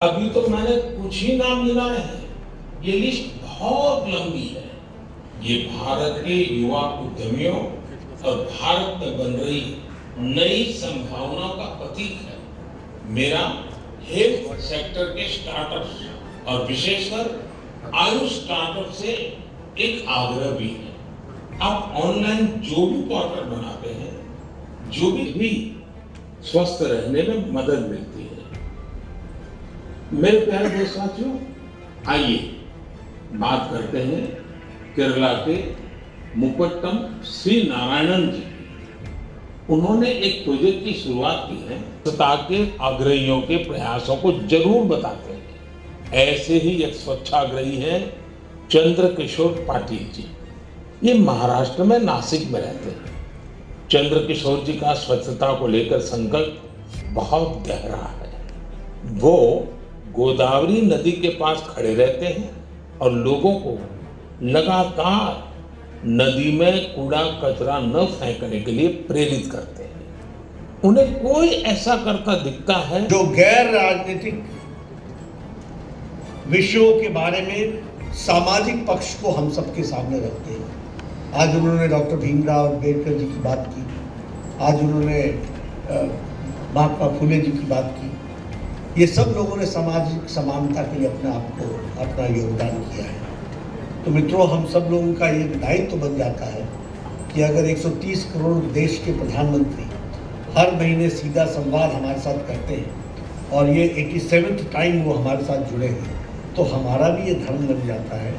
अभी तो मैंने कुछ ही नाम गिनाए हैं, ये लिस्ट बहुत लंबी है। ये भारत के युवा उद्यमियों और भारत में बन रही नई संभावनाओं का प्रतीक है। मेरा हेल्थ सेक्टर के स्टार्टअप्स और विशेषकर आयुष स्टार्टअप से एक आग्रह भी है। आप ऑनलाइन जो भी पोर्टल बनाते हैं, जो भी स्वस्थ रहने में मदद मिलती है। मेरे प्यारे देशवासियों, आइए बात करते हैं केरला के मुपट्टम श्री नारायणन जी की। उन्होंने एक प्रोजेक्ट की शुरुआत की है। स्वच्छता के आग्रहियों के प्रयासों को जरूर बताते हैं। ऐसे ही एक स्वच्छाग्रही है चंद्रकिशोर पाटिल जी। ये महाराष्ट्र में नासिक में रहते हैं। चंद्रकिशोर जी का स्वच्छता को लेकर संकल्प बहुत गहरा है। वो गोदावरी नदी के पास खड़े रहते हैं और लोगों को लगातार नदी में कूड़ा कचरा न फेंकने के लिए प्रेरित करते हैं। उन्हें कोई ऐसा करता दिखता है जो गैर राजनीतिक विषयों के बारे में सामाजिक पक्ष को हम सबके सामने रखते हैं। आज उन्होंने डॉक्टर भीमराव अम्बेडकर जी की बात की, आज उन्होंने महात्मा फुले जी की बात की। ये सब लोगों ने सामाजिक समानता के लिए अपना योगदान किया है। तो मित्रों, हम सब लोगों का ये दायित्व बन जाता है कि अगर 130 करोड़ देश के प्रधानमंत्री हर महीने सीधा संवाद हमारे साथ करते हैं और ये 87th टाइम वो हमारे साथ जुड़े हैं, तो हमारा भी ये धर्म बन जाता है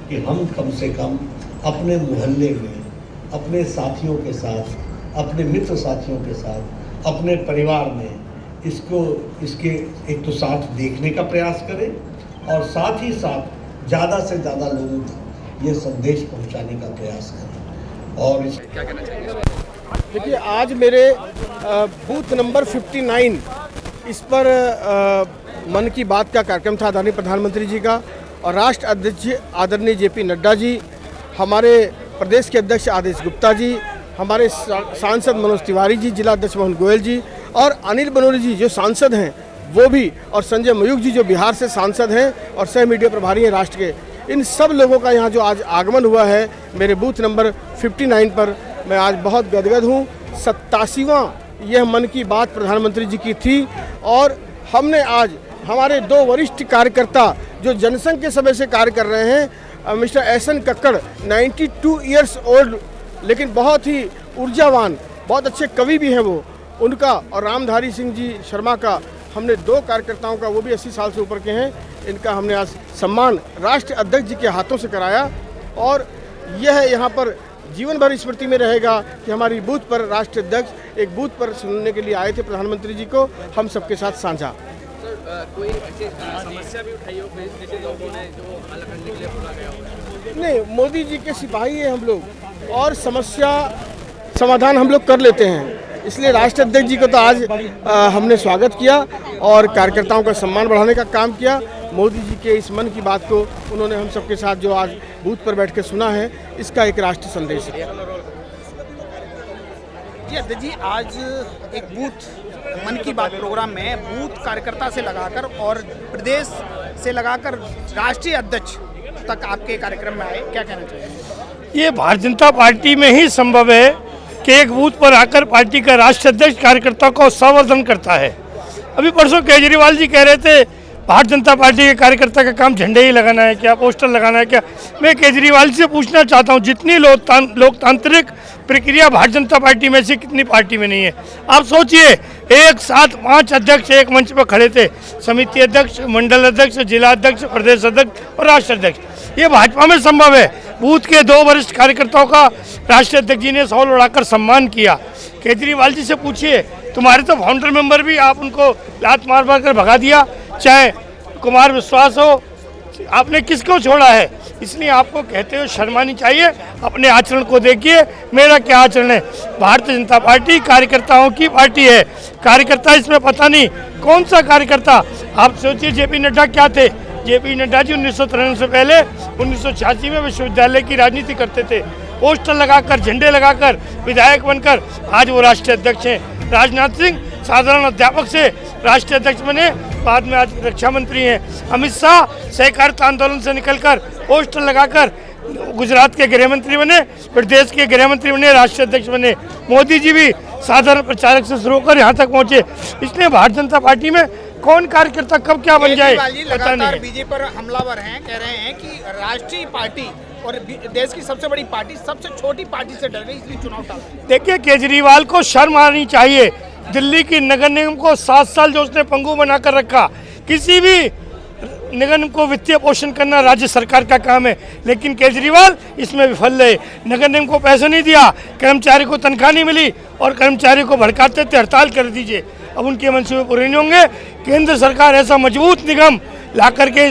कि हम कम से कम अपने मोहल्ले में, अपने साथियों के साथ, अपने मित्र साथियों के साथ, अपने परिवार में इसके एक तो साथ देखने का प्रयास करें और साथ ही साथ ज़्यादा से ज़्यादा लोगों तक ये संदेश पहुंचाने का प्रयास करें। और इस क्या कहना चाहिए? देखिए, आज मेरे बूथ नंबर 59 इस पर मन की बात का कार्यक्रम था आदरणीय प्रधानमंत्री जी का, और राष्ट्र अध्यक्ष आदरणीय जेपी नड्डा जी, हमारे प्रदेश के अध्यक्ष आदेश गुप्ता जी, हमारे सांसद मनोज तिवारी जी, जिला अध्यक्ष मोहन गोयल जी और अनिल बनोरी जी जो सांसद हैं वो भी, और संजय मयूख जी जो बिहार से सांसद हैं और सह मीडिया प्रभारी हैं राष्ट्र के। इन सब लोगों का यहाँ जो आज आगमन हुआ है मेरे बूथ नंबर 59 पर, मैं आज बहुत गदगद हूँ। 87वां यह मन की बात प्रधानमंत्री जी की थी और हमने आज हमारे 2 वरिष्ठ कार्यकर्ता जो जनसंघ के समय से कार्य कर रहे हैं, mister Ehsan Kakkar 92 years old लेकिन बहुत ही ऊर्जावान, बहुत अच्छे कवि भी हैं वो, उनका, और रामधारी सिंह जी शर्मा का, हमने 2 कार्यकर्ताओं का, वो भी 80 साल से ऊपर के हैं, इनका हमने आज सम्मान राष्ट्रीय अध्यक्ष जी के हाथों से कराया। और यह यहाँ पर जीवन भर स्मृति में रहेगा कि हमारी बूथ पर राष्ट्रीय अध्यक्ष एक बूथ पर सुनने के लिए आए थे प्रधानमंत्री जी को, हम सबके साथ साझा। कोई ऐसी समस्या भी उठाई हो जैसे लोगों ने जो हल करने के लिए बोला गया हो? नहीं, मोदी जी के सिपाही हैं हम लोग और समस्या समाधान हम लोग कर लेते हैं, इसलिए राष्ट्रीय अध्यक्ष जी को तो आज हमने स्वागत किया और कार्यकर्ताओं का सम्मान बढ़ाने का काम किया। मोदी जी के इस मन की बात को उन्होंने हम सबके साथ जो आज बूथ पर बैठ के सुना है, इसका एक राष्ट्रीय संदेश है। जी अध्यक्ष जी, आज एक बूथ मन की बात प्रोग्राम में बूथ कार्यकर्ता से लगाकर और प्रदेश से लगाकर राष्ट्रीय अध्यक्ष तक आपके कार्यक्रम में आए, क्या कहना चाहिए? ये भारतीय जनता पार्टी में ही संभव है कि एक बूथ पर आकर पार्टी का राष्ट्रीय अध्यक्ष कार्यकर्ताओं को संवर्धन करता है। अभी परसों केजरीवाल जी कह रहे थे भारतीय जनता पार्टी के कार्यकर्ता का काम झंडे ही लगाना है क्या, पोस्टर लगाना है क्या। मैं केजरीवाल जी से पूछना चाहता हूँ, जितनी लोकतांत्रिक प्रक्रिया भारतीय जनता पार्टी में से कितनी पार्टी में नहीं है। आप सोचिए, एक साथ 5 अध्यक्ष एक मंच पर खड़े थे, समिति अध्यक्ष, मंडल अध्यक्ष, जिला अध्यक्ष, प्रदेश अध्यक्ष और राष्ट्रीय अध्यक्ष। ये भाजपा में संभव है। बूथ के 2 वरिष्ठ कार्यकर्ताओं का राष्ट्रीय अध्यक्ष जी ने 100 उड़ाकर सम्मान किया। केजरीवाल जी से पूछिए, तुम्हारे तो फाउंडर मेंबर भी आप उनको लात मार मार कर भगा दिया, चाहे कुमार विश्वास हो, आपने किसको छोड़ा है? इसलिए आपको कहते हुए शर्मानी चाहिए। अपने आचरण को देखिए, मेरा क्या आचरण है। भारतीय जनता पार्टी कार्यकर्ताओं की पार्टी है। कार्यकर्ता इसमें पता नहीं कौन सा कार्यकर्ता। आप सोचिए, जेपी नड्डा क्या थे? जेपी नड्डा जी 1993 से पहले 1986 में विश्वविद्यालय की राजनीति करते थे, पोस्टर लगाकर, झंडे लगाकर, विधायक बनकर आज वो राष्ट्रीय अध्यक्ष हैं। राजनाथ सिंह साधारण अध्यापक से राष्ट्रीय अध्यक्ष बने, बाद में आज रक्षा मंत्री हैं। अमित शाह सहकारिता आंदोलन से निकलकर पोस्टर लगाकर गुजरात के गृह मंत्री बने, फिर देश के गृह मंत्री बने, राष्ट्रीय अध्यक्ष बने। मोदी जी भी साधारण प्रचारक से शुरू होकर यहाँ तक पहुँचे। इसलिए भारतीय जनता पार्टी में कौन कार्यकर्ता कब क्या बन जाए पता नहीं है। बीजेपी पर हमलावर हैं, कह रहे हैं कि राष्ट्रीय पार्टी और देश की सबसे बड़ी पार्टी सबसे छोटी पार्टी से डर गई, इसलिए चुनाव टाल। देखिए, केजरीवाल को शर्म आनी चाहिए। दिल्ली की नगर निगम को 7 साल जो उसने पंगु बनाकर रखा, किसी भी नगर निगम को वित्तीय पोषण करना राज्य सरकार का काम है, लेकिन केजरीवाल इसमें विफल रहे। नगर निगम को पैसा नहीं दिया, कर्मचारी को तनख्वाह नहीं मिली और कर्मचारी को भड़काते थे हड़ताल कर दीजिए। अब उनके मंसूबे पूरे नहीं होंगे। केंद्र सरकार ऐसा मजबूत निगम ला करके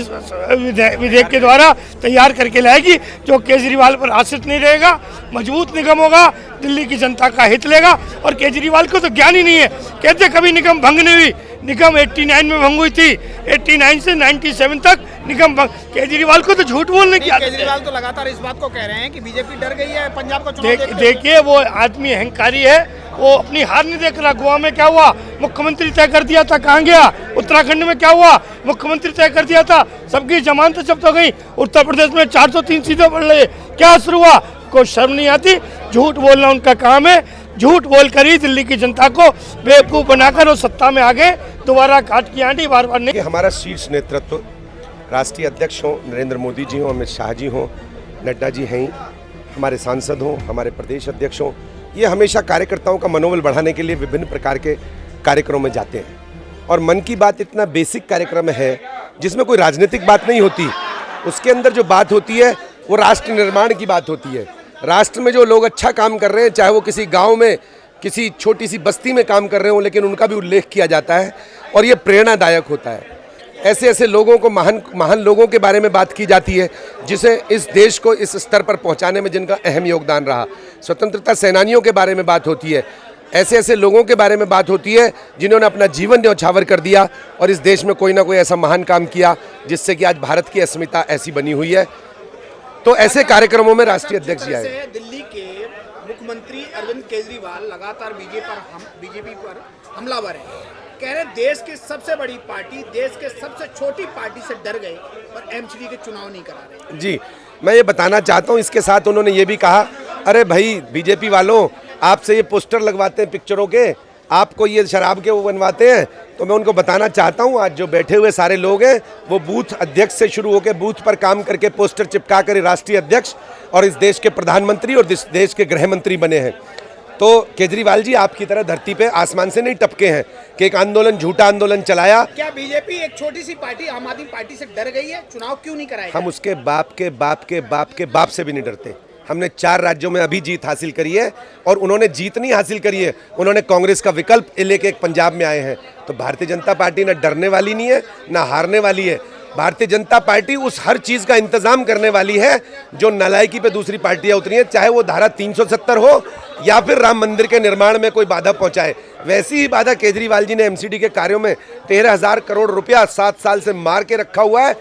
विधेयक के द्वारा तैयार करके लाएगी जो केजरीवाल पर आश्रित नहीं रहेगा, मजबूत निगम होगा, दिल्ली की जनता का हित लेगा। और केजरीवाल को तो ज्ञान ही नहीं है, कहते कभी निगम भंग नहीं हुई। निगम 89 में भंग हुई थी, 89 से 97 तक निगम भंग। केजरीवाल को तो झूठ बोलने की आदत है। केजरीवाल तो लगातार इस बात को कह रहे हैं कि बीजेपी डर गई है पंजाब का चुनाव। देखिए, वो आदमी अहंकारी है, वो अपनी हार नहीं देख रहा। गोवा में क्या हुआ, मुख्यमंत्री तय कर दिया था, कहाँ गया? उत्तराखंड में क्या हुआ, मुख्यमंत्री तय कर दिया था, सबकी जमानत जब्त हो गई। उत्तर प्रदेश में 403 सीटें बढ़ रही, क्या असर हुआ? कोई शर्म नहीं आती। झूठ बोलना उनका काम है, झूठ बोलकर ही दिल्ली की जनता को बेवकूफ़ बनाकर वो सत्ता में आ गए। दोबारा काट की आंटी बार बार नहीं। हमारा शीर्ष नेतृत्व, राष्ट्रीय अध्यक्ष हों नरेंद्र मोदी जी हों, अमित शाह जी हों, नड्डा जी हैं, हमारे सांसद हों, हमारे प्रदेश अध्यक्ष हों, ये हमेशा कार्यकर्ताओं का मनोबल बढ़ाने के लिए विभिन्न प्रकार के कार्यक्रमों में जाते हैं। और मन की बात इतना बेसिक कार्यक्रम है जिसमें कोई राजनीतिक बात नहीं होती। उसके अंदर जो बात होती है वो राष्ट्र निर्माण की बात होती है। राष्ट्र में जो लोग अच्छा काम कर रहे हैं, चाहे वो किसी गांव में किसी छोटी सी बस्ती में काम कर रहे हो, लेकिन उनका भी उल्लेख किया जाता है और ये प्रेरणादायक होता है। ऐसे ऐसे लोगों को, महान लोगों के बारे में बात की जाती है जिसे इस देश को इस स्तर पर पहुंचाने में जिनका अहम योगदान रहा। स्वतंत्रता सेनानियों के बारे में बात होती है, ऐसे ऐसे लोगों के बारे में बात होती है जिन्होंने अपना जीवन न्यौछावर कर दिया और इस देश में कोई ना कोई ऐसा महान काम किया जिससे कि आज भारत की अस्मिता ऐसी बनी हुई है। तो ऐसे कार्यक्रमों में राष्ट्रीय अध्यक्ष जी आए। दिल्ली के मुख्यमंत्री अरविंद केजरीवाल लगातार बीजेपी पर हमलावर है, कह रहे हैं देश की सबसे बड़ी पार्टी देश के सबसे छोटी पार्टी से डर गए और एमसीडी के चुनाव नहीं करा रहे। जी, मैं ये बताना चाहता हूँ, इसके साथ उन्होंने ये भी कहा, अरे भाई बीजेपी वालों, आपसे ये पोस्टर लगवाते हैं पिक्चरों के, आपको ये शराब के वो बनवाते हैं। तो मैं उनको बताना चाहता हूँ, आज जो बैठे हुए सारे लोग हैं वो बूथ अध्यक्ष से शुरू होकर बूथ पर काम करके पोस्टर चिपका कर राष्ट्रीय अध्यक्ष और इस देश के प्रधानमंत्री और इस देश के गृह मंत्री बने हैं। तो केजरीवाल जी आपकी तरह धरती पे आसमान से नहीं टपके हैं कि एक आंदोलन, झूठा आंदोलन चलाया। क्या बीजेपी एक छोटी सी पार्टी आम आदमी पार्टी से डर गई है? चुनाव क्यों नहीं कराएगा? हम उसके बाप के बाप के बाप के बाप से भी नहीं डरते। हमने 4 राज्यों में अभी जीत हासिल करी है और उन्होंने जीत नहीं हासिल करी है, उन्होंने कांग्रेस का विकल्प लेके एक पंजाब में आए हैं। तो भारतीय जनता पार्टी ना डरने वाली नहीं है ना हारने वाली है। भारतीय जनता पार्टी उस हर चीज़ का इंतजाम करने वाली है जो नालायकी पे दूसरी पार्टियां उतरी हैं, चाहे वो धारा 370 हो या फिर राम मंदिर के निर्माण में कोई बाधा पहुंचाए। वैसी ही बाधा केजरीवाल जी ने एमसीडी के कार्यों में 13,000 करोड़ रुपया 7 साल से मार के रखा हुआ है,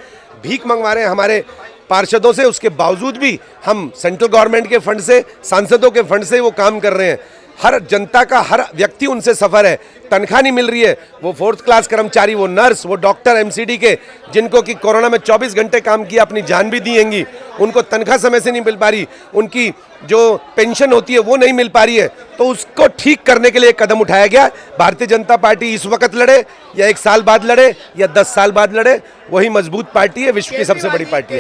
भीख मंगवा रहे हैं हमारे पार्षदों से। उसके बावजूद भी हम सेंट्रल गवर्नमेंट के फंड से, सांसदों के फंड से वो काम कर रहे हैं। हर जनता का हर व्यक्ति उनसे सफ़र है, तनख्वाह नहीं मिल रही है। वो 4th क्लास कर्मचारी, वो नर्स, वो डॉक्टर एमसीडी के जिनको कि कोरोना में 24 घंटे काम किया, अपनी जान भी दी हैंगी, उनको तनख्वाह समय से नहीं मिल पा रही, उनकी जो पेंशन होती है वो नहीं मिल पा रही है। तो उसको ठीक करने के लिए एक कदम उठाया गया। भारतीय जनता पार्टी इस वक्त लड़े या 1 साल बाद लड़े या 10 साल बाद लड़े, वही मजबूत पार्टी है, विश्व की सबसे बड़ी पार्टी है।